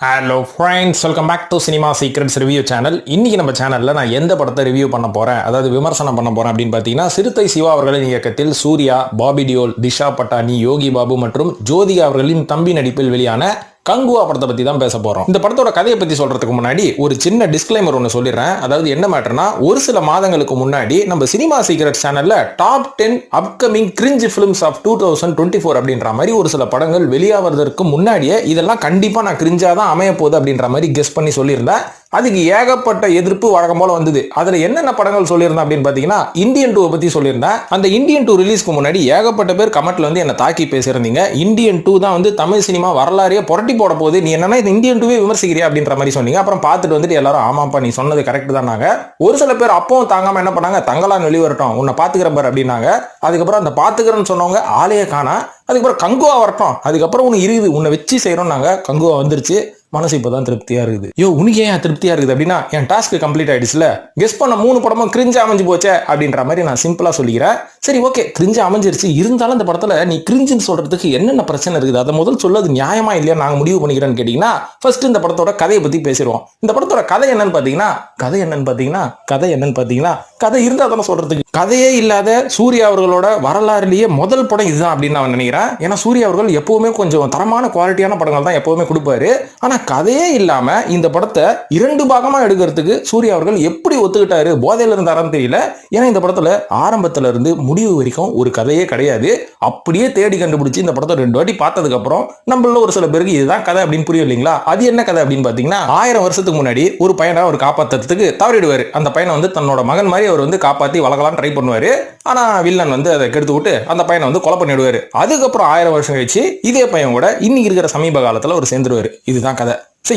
Hello friends, welcome back to cinema secrets review channel. இன்னைக்கு நம்ம சேனலில் நான் எந்த படத்தை ரிவ்யூ பண்ண போகிறேன், அதாவது விமர்சனம் பண்ண போகிறேன் அப்படின்னு பார்த்தீங்கன்னா, சிறுத்தை சிவா அவர்களின் இயக்கத்தில் சூர்யா, பாபி டியோல், திஷா பட்டானி, யோகி பாபு மற்றும் ஜோதிகா அவர்களின் தம்பி நடிப்பில் வெளியான கங்குவா படத்தை பத்தி தான் பேச போறோம். இந்த படத்தோட கதையை பத்தி சொல்றதுக்கு முன்னாடி ஒரு சின்ன டிஸ்க்ளைமர் ஒன்று சொல்லிடுறேன். அதாவது என்ன மேட்டர்னா, ஒரு சில மாதங்களுக்கு முன்னாடி நம்ம சினிமா சீக்ரெட் சேனல்ல top 10 upcoming cringe films of 2024 அப்படின்ற மாதிரி ஒரு சில படங்கள் வெளியாவதற்கு முன்னாடியே இதெல்லாம் கண்டிப்பா நான் கிரிஞ்சா தான் அமைய போகுது அப்படின்ற மாதிரி கெஸ் பண்ணி சொல்லியிருந்தேன். அதுக்கு ஏகப்பட்ட எதிர்ப்பு வழக்கம் போல வந்தது. அதுல என்னென்ன படங்கள் சொல்லியிருந்தேன் அப்படின்னு பாத்தீங்கன்னா, இந்தியன் 2 பத்தி சொல்லியிருந்தேன். அந்த இந்தியன் 2 ரிலீஸ்க்கு முன்னாடி ஏகப்பட்ட பேர் கமெண்ட்ல வந்து என்ன தாக்கி பேசியிருந்தீங்க. இந்தியன் 2 தான் வந்து தமிழ் சினிமா வரலாறையே புரட்டி போட போகுது, நீ என்னன்னா இந்த இந்தியன் 2 விமர்சிக்கிறியா அப்படின்ற மாதிரி சொன்னீங்க. அப்புறம் பார்த்துட்டு வந்துட்டு எல்லாரும் ஆமாப்பா நீ சொன்னது கரெக்ட் தான். ஒரு சில பேர் அப்பவும் தாங்காம என்ன பண்ணாங்க, தங்களான் வெளிவரட்டும் உன்னை பாத்துக்கிற பாரு அப்படின்னாங்க. அதுக்கப்புறம் அந்த பாத்துக்கிறேன்னு சொன்னவங்க ஆளையே காணா. அதுக்கப்புறம் கங்குவா வரட்டும், அதுக்கப்புறம் உனக்கு இருக்குது உன்னை வச்சு செய்யறோம். நாங்க கங்குவா வந்துருச்சு, மனசு இப்பதான் திருப்தியா இருக்குது. யோ உனக்கு ஏன் திருப்தியா இருக்குது அப்படின்னா, என் டாஸ்க் கம்ப்ளீட் ஆயிடுச்சுல, கெஸ் பண்ண 3 படமும் கிரிஞ்சா அமைஞ்சு போச்சே அப்படின்ற மாதிரி நான் சிம்பிளா சொல்லிக்கிறேன். சரி ஓகே, கிரிஞ்சா அமைஞ்சிருச்சு, இருந்தாலும் இந்த படத்துல நீ கிரிஞ்சுன்னு சொல்றதுக்கு என்னென்ன பிரச்சனை இருக்குது, அதை முதல் சொல்லது நியாயமா இல்லையா நாங்க முடிவு பண்ணிக்கிறேன்னு கேட்டீங்கன்னா, ஃபர்ஸ்ட் இந்த படத்தோட கதையை பத்தி பேசிடுவோம். இந்த படத்தோட கதை என்னன்னு பாத்தீங்கன்னா கதை இருந்தா தானே சொல்றதுக்கு. கதையே இல்லாத சூர்யா அவர்களோட வரலாறுலேயே முதல் படம் இதுதான் அப்படின்னு நான் நினைக்கிறேன். ஏன்னா சூர்யா அவர்கள் எப்பவுமே கொஞ்சம் தரமான குவாலிட்டியான படங்கள் தான் எப்பவுமே கொடுப்பாரு. ஆனா கதையே இல்லாம இந்த படத்தை 2 பாகமா எடுக்கிறதுக்கு சூர்யா அவர்கள் எப்படி ஒத்துக்கிட்டாரு, போதையில இருந்தாரான்னு தெரியல. ஏன்னா இந்த படத்துல ஆரம்பத்துல இருந்து முடிவு வரைக்கும் ஒரு கதையே கிடையாது. அப்படியே தேடி கண்டுபிடிச்சு இந்த படத்தை 2 வாட்டி பார்த்ததுக்கு அப்புறம் நம்மள ஒரு சில பேருக்கு இதுதான் கதை அப்படின்னு புரியும் இல்லைங்களா. அது என்ன கதை அப்படின்னு பாத்தீங்கன்னா, 1000 வருஷத்துக்கு முன்னாடி ஒரு பையனை அவர் காப்பாத்துறதுக்கு தவறிடுவாரு. அந்த பையனை வந்து தன்னோட மகன் மாதிரி அவர் வந்து காப்பாத்தி வளர்க்கலாம் ட்ரை பண்ணுவாரு. ஆனா வில்லன் வந்து அதை கெடுத்து விட்டு அந்த பையனை வந்து கொலை பண்ணிடுவாரு. அதுக்கப்புறம் 1000 வருஷம் கழிச்சு இதே பையன் கூட இன்னைக்கு இருக்கிற சமீப காலத்துல ஒரு சேர்ந்துருவாரு. இதுதான் கதை.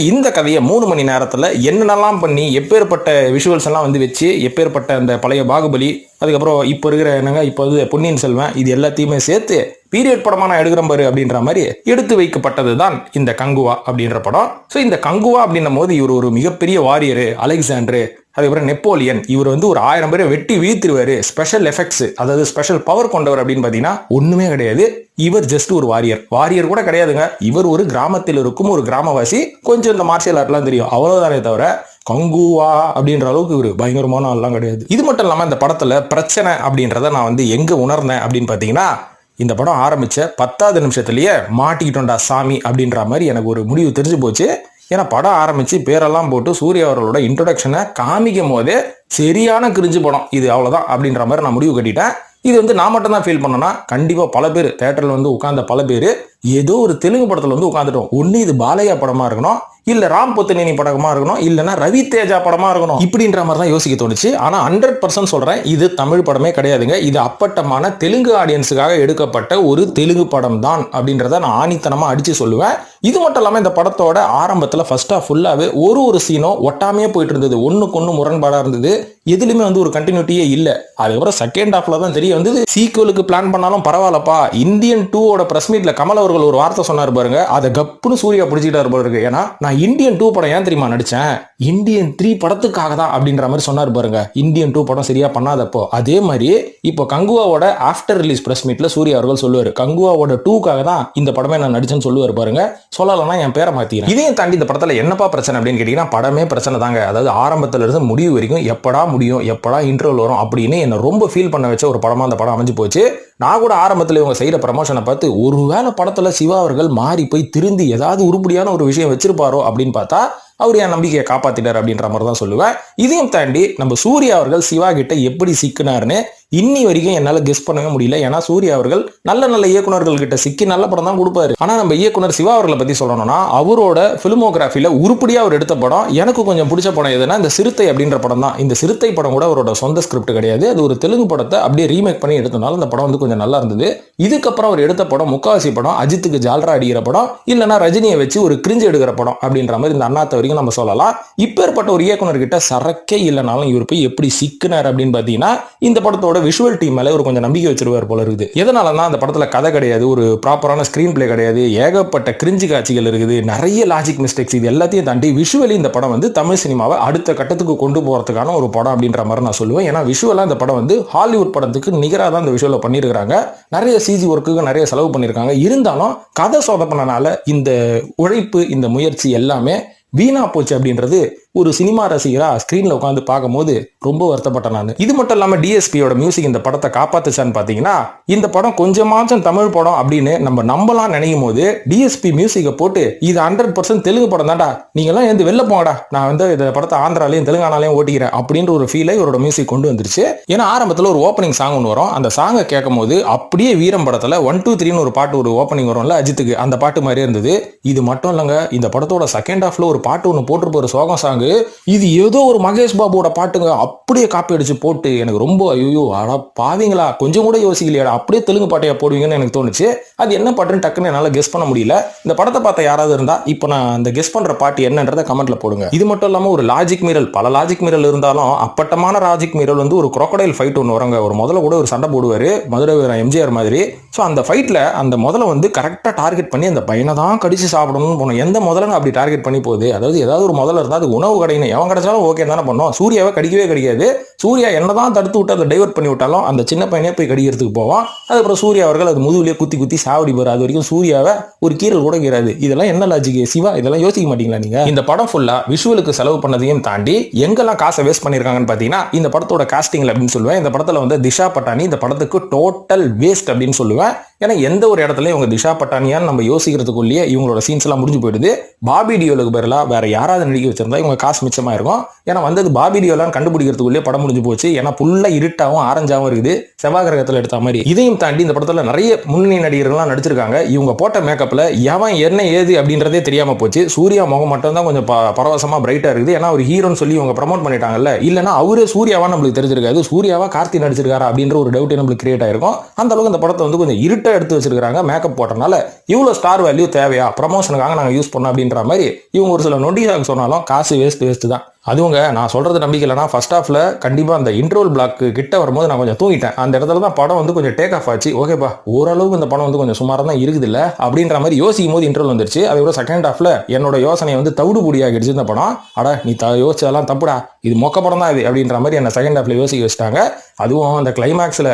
இந்த கதையை 3 மணி நேரத்துல என்னென்னலாம் பண்ணி, எப்பேற்பட்ட விஷுவல்ஸ் எல்லாம் வந்து வச்சு, எப்பேற்பட்ட அந்த பழைய பாகுபலி, அதுக்கப்புறம் இப்போ இருக்கிற என்னங்க இப்போ வந்து பொன்னியின் செல்வன், இது எல்லாத்தையுமே சேர்த்து பீரியட் படமா நான் எடுக்கிற பாரு அப்படின்ற மாதிரி எடுத்து வைக்கப்பட்டது தான் இந்த கங்குவா அப்படின்ற படம். இந்த கங்குவா அப்படின்னும் போது இவர் ஒரு மிகப்பெரிய வாரியரு, அலெக்சாண்டர், அதுக்கப்புறம் நெப்போலியன், இவர் வந்து ஒரு 1000 பேரை வெட்டி வீழ்த்திடுவாரு. ஸ்பெஷல் எஃபெக்ட்ஸ், அதாவது ஸ்பெஷல் பவர் கொண்டவர் அப்படின்னு பாத்தீங்கன்னா ஒண்ணுமே கிடையாது. இவர் ஜஸ்ட் ஒரு வாரியர் கூட கிடையாதுங்க. இவர் ஒரு கிராமத்தில் இருக்கும் ஒரு கிராமவாசி, கொஞ்சம் இந்த மார்ஷியல் ஆர்ட்லாம் தெரியும், அவ்வளவுதானே தவிர கங்குவா அப்படின்ற அளவுக்கு ஒரு பயங்கரமான ஆள்லாம் கிடையாது. இது மட்டும் இல்லாம இந்த படத்துல பிரச்சனை அப்படின்றத நான் வந்து எங்க உணர்ந்தேன் அப்படின்னு பாத்தீங்கன்னா, இந்த படம் ஆரம்பிச்ச 10வது நிமிஷத்துலயே மாட்டிக்கிட்டோண்டா சாமி அப்படின்ற மாதிரி எனக்கு ஒரு முடிவு தெரிஞ்சு போச்சு. ஏன்னா படம் ஆரம்பிச்சு பேரெல்லாம் போட்டு சூர்யா அவர்களோட இன்ட்ரோடக்ஷனை காமிக்கும் போதே சரியான கிரிஞ்சு படம் இது, அவ்வளவுதான் அப்படின்ற மாதிரி நான் முடிவு கட்டிட்டேன். இது வந்து நான் மட்டும் தான் ஃபீல் பண்ணேன்னா, கண்டிப்பா பல பேர் தியேட்டர்ல வந்து உட்கார்ந்த பல பேர் ஏதோ ஒரு தெலுங்கு படத்துல வந்து உட்காந்துட்டோம். ஒண்ணு இது பாலையா படமா இருக்கணும், இல்ல ராம் பொத்தனேனி படமா இருக்கணும், இல்லைன்னா ரவி தேஜா படமா இருக்கணும், இப்படின்ற மாதிரி தான் யோசிக்க தோணுச்சு. ஆனா 100% சொல்றேன், இது தமிழ் படமே கிடையாதுங்க. இது அப்பட்டமான தெலுங்கு ஆடியன்ஸுக்காக எடுக்கப்பட்ட ஒரு தெலுங்கு படம் தான் அப்படின்றத நான் ஆணித்தனமா அடிச்சு சொல்லுவேன். இது மட்டும் இல்லாம இந்த படத்தோட ஆரம்பத்துல ஃபர்ஸ்ட் ஹாஃப் ஃபுல்லாவே ஒரு சீனும் ஒட்டாமையே போயிட்டு இருந்தது, ஒண்ணுக்கு ஒண்ணு முரண்பாடா இருந்தது, எதுலையுமே வந்து ஒரு கண்டினியூட்டியே இல்ல. அதுக்கப்புறம் செகண்ட் ஹாஃப்ல தான் தெரிய வந்தது, சீக்குவலுக்கு பிளான் பண்ணாலும் பரவாயில்லப்பா. இந்தியன் 2 பிரஸ் மீட்ல கமல் அவர்கள் ஒரு வார்த்தை சொன்னார் பாருங்க, அதை கப்புன்னு சூர்யா பிடிச்சிட்டாரு பாருங்க. ஏன்னா நான் இந்தியன் 2 படம் ஏன் தெரியுமா நடிச்சேன், இந்தியன் 3 படத்துக்காக தான் அப்படின்ற மாதிரி சொன்னார் பாருங்க. இந்தியன் 2 படம் சரியா பண்ணாதப்போ அதே மாதிரி இப்போ கங்குவாவோட ஆஃப்டர் ரிலீஸ் பிரஸ் மீட்ல சூர்யா அவர்கள் சொல்லுவாரு, கங்குவாவோட 2க்காக தான் இந்த படமே நான் நடிச்சேன்னு சொல்லுவாரு பாருங்க. சொல்லலைன்னா என் பேரை மாத்திக்கிறேன். இதையும் தாண்டி இந்த படத்துல என்னப்பா பிரச்சனை அப்படின்னு கேட்டீங்கன்னா, படமே பிரச்சனை தாங்க. அதாவது ஆரம்பத்துல இருந்து முடிவு வரைக்கும் எப்படா முடியும், எப்படா இன்ட்ரோல் வரும் அப்படின்னு என்ன ரொம்ப ஃபீல் பண்ண வச்ச ஒரு படமா அந்த படம் அமைஞ்சு போச்சு. நான் கூட ஆரம்பத்தில் இவங்க செய்யற ப்ரமோஷனை பார்த்து ஒருவேளை படத்துல சிவா அவர்கள் மாறி போய் திருந்தி ஏதாவது உருப்படியான ஒரு விஷயம் வச்சிருப்பாரோ அப்படின்னு பார்த்தா அவர் என் நம்பிக்கையை காப்பாத்திட்டார் அப்படின்ற மாதிரி தான் சொல்லுவேன். இதையும் தாண்டி நம்ம சூர்யா அவர்கள் சிவா கிட்ட எப்படி சிக்கினார்னு இன்னி வரைக்கும் என்னால கெஸ் பண்ணவே முடியல. ஏன்னா சூர்யா அவர்கள் நல்ல இயக்குனர்கள் கிட்ட சிக்கி நல்ல படம் தான் கொடுப்பாரு. ஆனா நம்ம இயக்குனர் சிவா அவர்களை பத்தி சொல்லணும்னா, அவரோட பிலிமோகிராஃபில உருப்படியா அவர் எடுத்த படம், எனக்கு கொஞ்சம் பிடிச்ச படம் எதுனா இந்த சிறுத்தை அப்படின்ற படம் தான். இந்த சிறுத்தை படம் கூட அவரோட சொந்த ஸ்கிரிப்ட் கிடையாது, அது ஒரு தெலுங்கு படத்தை அப்படியே ரீமேக் பண்ணி எடுத்தனால அந்த படம் வந்து கொஞ்சம் நல்லா இருந்தது. இதுக்கப்புறம் அவர் எடுத்த படம் முக்காவாசி படம் அஜித்துக்கு ஜால்ரா அடிக்கிற படம், இல்லைன்னா ரஜினியை வச்சு ஒரு கிரிஞ்சு எடுக்கிற படம் அப்படின்ற மாதிரி இந்த அண்ணாத்த வரைக்கும் நம்ம சொல்லலாம். இப்பேற்பட்ட ஒரு இயக்குனர் கிட்ட சரக்கே இல்லைனாலும் இவர் போய் எப்படி சிக்கினார் அப்படின்னு பாத்தீங்கன்னா, இந்த படத்தோட விஷுவல் டீம் மேல ஒரு கொஞ்சம் நம்பிக்கை வச்சிருவார் போல இருக்குது. எதனாலன்னா அந்த படத்துல கதை கிடையாது, ஒரு ப்ராப்பரான ஸ்கிரீன் பிளே கிடையாது, ஏகப்பட்ட கிரிஞ்சு காட்சிகள் இருக்குது, நிறைய லாஜிக் மிஸ்டேக்ஸ். இது எல்லாத்தையும் தாண்டி விஷுவலி இந்த படம் வந்து தமிழ் சினிமாவை அடுத்த கட்டத்துக்கு கொண்டு போறதுக்கான ஒரு படம் அப்படின்ற மாதிரி நான் சொல்லுவேன். ஏன்னா விஷுவலா இந்த படம் வந்து ஹாலிவுட் படத்துக்கு நிகராக தான் இந்த விஷுவலை பண்ணியிருக்காங்க. நிறைய சிஜி ஒர்க்குக்கு நிறைய செலவு பண்ணியிருக்காங்க. இருந்தாலும் கதை சொதப்பினால இந்த உழைப்பு, இந்த முயற்சி எல்லாமே வீணா போச்சு அப்படின்றது ஒரு சினிமா ரசிகரா ஸ்கிரீன்ல உட்காந்து பார்க்கும்போது ரொம்ப வருத்தப்பட்டேன் நான். இது மட்டும் இல்லாம டிஎஸ்பியோட மியூசிக் இந்த படத்தை காப்பாத்துச்சான்னு பாத்தீங்கன்னா, இந்த படம் கொஞ்சமாச்சும் தமிழ் படம் அப்படின்னு நம்ம நம்பலாம் நினைக்கும் போது டிஎஸ்பி மியூசிக்கை போட்டு இது 100% தெலுங்கு படம் தான்டா, நீங்க எல்லாம் எந்த வெளில போங்கடா, நான் வந்து இந்த படத்தை ஆந்திராலையும் தெலுங்கானாலையும் ஓட்டிக்கிறேன் அப்படின்ற ஒரு ஃபீலை இவரோட மியூசிக் கொண்டு வந்துருச்சு. ஏன்னா ஆரம்பத்தில் ஒரு ஓப்பனிங் சாங் ஒன்று வரும். அந்த சாங்கை கேட்கும் போது அப்படியே வீரம் படத்துல 1 2 3ன்னு ஒரு பாட்டு, ஒரு ஓப்பனிங் வரும்ல அஜித்துக்கு, அந்த பாட்டு மாதிரியே இருந்தது. இது மட்டும் இல்லைங்க, இந்த படத்தோட செகண்ட் ஹாஃப்ல ஒரு பாட்டு ஒன்று போட்டு போற சோகம் சாங், இது ஏதோ ஒரு மகேஷ் பாபுவோட பாட்டுங்க, அப்படியே காப்பி அடிச்சு போட்டு எனக்கு ரொம்ப ஐயோ அடா பாவீங்களா, கொஞ்சம் கூட யோசிக்கலையாடா, அப்படியே தெலுங்கு பாட்டையா போடுவீங்கன்னு எனக்கு தோணுச்சு. அது என்ன பாட்டுன்னு டக்குன்னு என்னால் கெஸ் பண்ண முடியல. இந்த படத்தை பார்த்த யாராவது இருந்தா இப்போ நான் அந்த கெஸ் பண்ற பாட்டு என்னன்றதை கமெண்ட்ல போடுங்க. இது மட்டும் இல்லாமல் ஒரு லாஜிக் மீறல், பல லாஜிக் மீறல் இருந்தாலும் அப்பட்டமான லாஜிக் மீறல் வந்து ஒரு crocodile ஃபைட் ஒன்று வரங்க. ஒரு முதல்ல கூட ஒரு சண்டை போடுவாரு மதுரை வீரன் எம்ஜிஆர் மாதிரி. ஸோ அந்த ஃபைட்ல அந்த முதல்ல வந்து கரெக்டாக டார்கெட் பண்ணி அந்த பையனை தான் கடிச்சு சாப்பிடணும்னு போனோம். எந்த முதல்ல அப்படி டார்கெட் பண்ணி போகுது, அதாவது ஏதாவது ஒரு முதல்ல இருந்தால் அது உணவு கடைன்னு எவன் கிடைச்சாலும் ஓகே தானே பண்ணோம். சூர்யாவை கடிக்கவே கிடைக்காது. சூர்யா என்னதான் தடுத்து விட்டு அதை டைவர்ட் பண்ணி விட்டாலும் அந்த சின்ன பையனே போய் கடிக்கிறதுக்கு போவான். அதுக்கப்புறம் சூர்யா அவர்கள் அது முதுகுலேயே குத்தி குத்தி சாவடி போறாரு. அது வரைக்கும் சூர்யாவை ஒரு கீரல் கூட கீராது. இதெல்லாம் என்ன லாஜிக் சிவா, இதெல்லாம் யோசிக்க மாட்டீங்களா நீங்க? இந்த படம் ஃபுல்லா விஷுவலுக்கு செலவு பண்ணதையும் தாண்டி எங்கெல்லாம் காசை வேஸ்ட் பண்ணிருக்காங்கன்னு பாத்தீங்கன்னா, இந்த படத்தோட காஸ்டிங்ல அப்படின்னு சொல்லுவேன். இந்த படத்துல வந்து திஷா பட்டானி இந்த படத்துக்கு டோட்டல் வேஸ்ட் அப்படின்னு சொல்லுவேன். ஏன்னா எந்த ஒரு இடத்துல இவங்க திஷா பட்டானியான்னு நம்ம யோசிக்கிறதுக்குள்ளேயே இவங்களோட சீன்ஸ் எல்லாம் முடிஞ்சு போயிடுது. பாபி டியோலுக்கு பதிலாக வேற யாராவது நடிக்க வச்சிருந்தா இவங்க காசு மிச்சமா இருக்கும். ஏன்னா வந்தது பாபி டியோலாம் கண்டுபிடிக்கிறதுக்குள்ளே படம் முடிஞ்சு போச்சு. ஏன்னா புல்லா இருட்டாவும் ஆரஞ்சாவும் இருக்குது, செவ்வாய் கிரகத்தில் எடுத்த மாதிரி. இதையும் தாண்டி இந்த படத்துல நிறைய முன்னணி நடிகர்கள்லாம் நடிச்சிருக்காங்க. இவங்க போட்ட மேக்கப்ல எவன் என்ன ஏது அப்படின்றதே தெரியாம போச்சு. சூர்யா முகம் மட்டும் தான் கொஞ்சம் பரவசமா பிரைட்டா இருக்குது. ஏன்னா ஒரு ஹீரோன்னு சொல்லி இவங்க ப்ரமோட் பண்ணிட்டாங்கல்ல, இல்லைன்னா அவரே சூர்யாவா நம்மளுக்கு தெரிஞ்சிருக்காது. சூர்யாவா கார்த்தி நடிச்சிருக்காரா அப்படின்ற ஒரு டவுட் நம்மளுக்கு கிரியேட் ஆயிருக்கும். அந்த அளவுக்கு இந்த படத்தை வந்து கொஞ்சம் இருட்டா எடுத்து வச்சிருக்காங்க. மேக்கப் போட்டனால இவ்வளவு ஸ்டார் வேல்யூ தேவையா, ப்ரமோஷனுக்காக நாங்க யூஸ் பண்ணோம் அப்படின்ற மாதிரி இவங்க ஒரு சில நொடியாக சொன்னாலும் காசு வேஸ்ட் தான். அதுவுங்க நான் சொல்றது நம்பிக்கை இல்லைனா ஃபர்ஸ்ட் ஹாஃப்ல கண்டிப்பா அந்த இன்ட்ரோல் பிளாக் கிட்ட வரும்போது நான் கொஞ்சம் தூங்கிட்டேன். அந்த இடத்துல தான் படம் வந்து கொஞ்சம் டேக் ஆஃப் ஆச்சு. ஓகேப்பா ஓரளவுக்கு இந்த படம் வந்து கொஞ்சம் சுமாராக தான் இருக்குது இல்லை அப்படின்ற மாதிரி யோசிக்கும் போது இன்ட்ரோல் வந்துருச்சு. அதோட செகண்ட் ஹாஃப்ல என்னோட யோசனை வந்து தவிடு பொடியாகிடுச்சு. இந்த படம் அட நீ யோசிச்சதெல்லாம் தப்புடா, இது மொக்க படம் தான் இது அப்படின்ற மாதிரி என்ன செகண்ட் ஹாஃப்ல யோசிக்க வச்சுட்டாங்க. அதுவும் அந்த கிளைமேக்ஸ்ல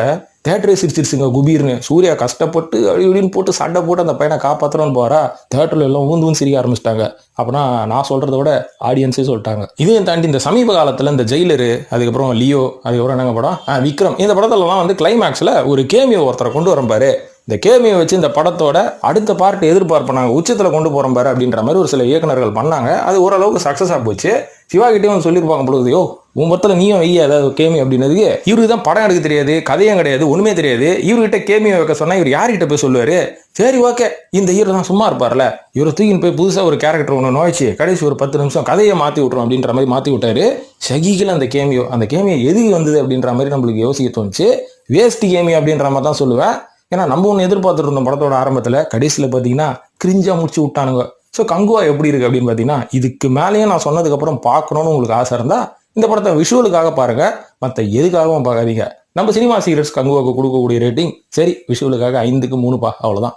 தேட்டரே சிரிச்சிருச்சுங்க குபீர்னு. சூர்யா கஷ்டப்பட்டு அப்படின்னு போட்டு சண்டை போட்டு அந்த பையனை காப்பாற்றணும்னு போறா, தேட்டர்ல எல்லாம் ஊந்து சிரிக்க ஆரம்பிச்சிட்டாங்க. அப்படின்னா நான் சொல்றத விட ஆடியன்ஸே சொல்லிட்டாங்க. இதையும் தாண்டி இந்த சமீப காலத்துல இந்த ஜெயிலரு, அதுக்கப்புறம் லியோ, அதுக்கப்புறம் என்னங்க படம் விக்ரம், இந்த படத்துலலாம் வந்து கிளைமேக்ஸ்ல ஒரு கேமியோ ஒருத்தரை கொண்டு வரம்பாரு. இந்த கேமியை வச்சு இந்த படத்தோட அடுத்த பார்ட் எதிர்பார்ப்பாங்க, உச்சத்தில் கொண்டு போகிறோம் பாரு அப்படின்ற மாதிரி ஒரு சில இயக்குநர்கள் பண்ணாங்க. அது ஓரளவுக்கு சக்ஸஸாக போச்சு. சிவாகிட்டே வந்து சொல்லியிருப்பாங்க பொழுது, யோ உன் படத்தில் நீயும் வெய்ய ஏதாவது கேமி அப்படின்னதுக்கு, இவருக்கு தான் படம் எடுக்க தெரியாது, கதையும் கிடையாது, ஒன்றுமே தெரியாது. இவர்கிட்ட கேமியை வைக்க சொன்னால் இவர் யார்கிட்ட போய் சொல்லுவார்? சரி ஓகே, இந்த ஹீரோ தான் சும்மா இருப்பார்ல, இவரை தூக்கின்னு போய் புதுசாக ஒரு கேரக்டர் ஒன்று நோய்ச்சி கடைசி ஒரு 10 நிமிஷம் கதையை மாற்றி விட்றோம் அப்படின்ற மாதிரி மாற்றி விட்டாரு. சகிக்கல அந்த கேமியோ எதுக்கு வந்தது அப்படின்ற மாதிரி நம்மளுக்கு யோசிக்க தோணுச்சு. வேஸ்ட் கேமி அப்படின்ற மாதிரி தான் சொல்லுவேன். ஏன்னா நம்ம ஒன்று எதிர்பார்த்துட்டு இருந்தோம் படத்தோட ஆரம்பத்தில், கடைசியில் பார்த்தீங்கன்னா கிரிஞ்சா முடிச்சு விட்டானுங்க. ஸோ கங்குவா எப்படி இருக்கு அப்படின்னு பார்த்தீங்கன்னா, இதுக்கு மேலேயும் நான் சொன்னதுக்கப்புறம் பார்க்கணும்னு உங்களுக்கு ஆசை இருந்தால் இந்த படத்தை விஷுவலுக்காக பாருங்க, மற்ற எதுக்காகவும் பார்க்காதீங்க. நம்ம சினிமா சீரியஸ் கங்குவாவுக்கு கொடுக்கக்கூடிய ரேட்டிங் சரி விஷுவலுக்காக 5க்கு 3 அவ்வளோதான்.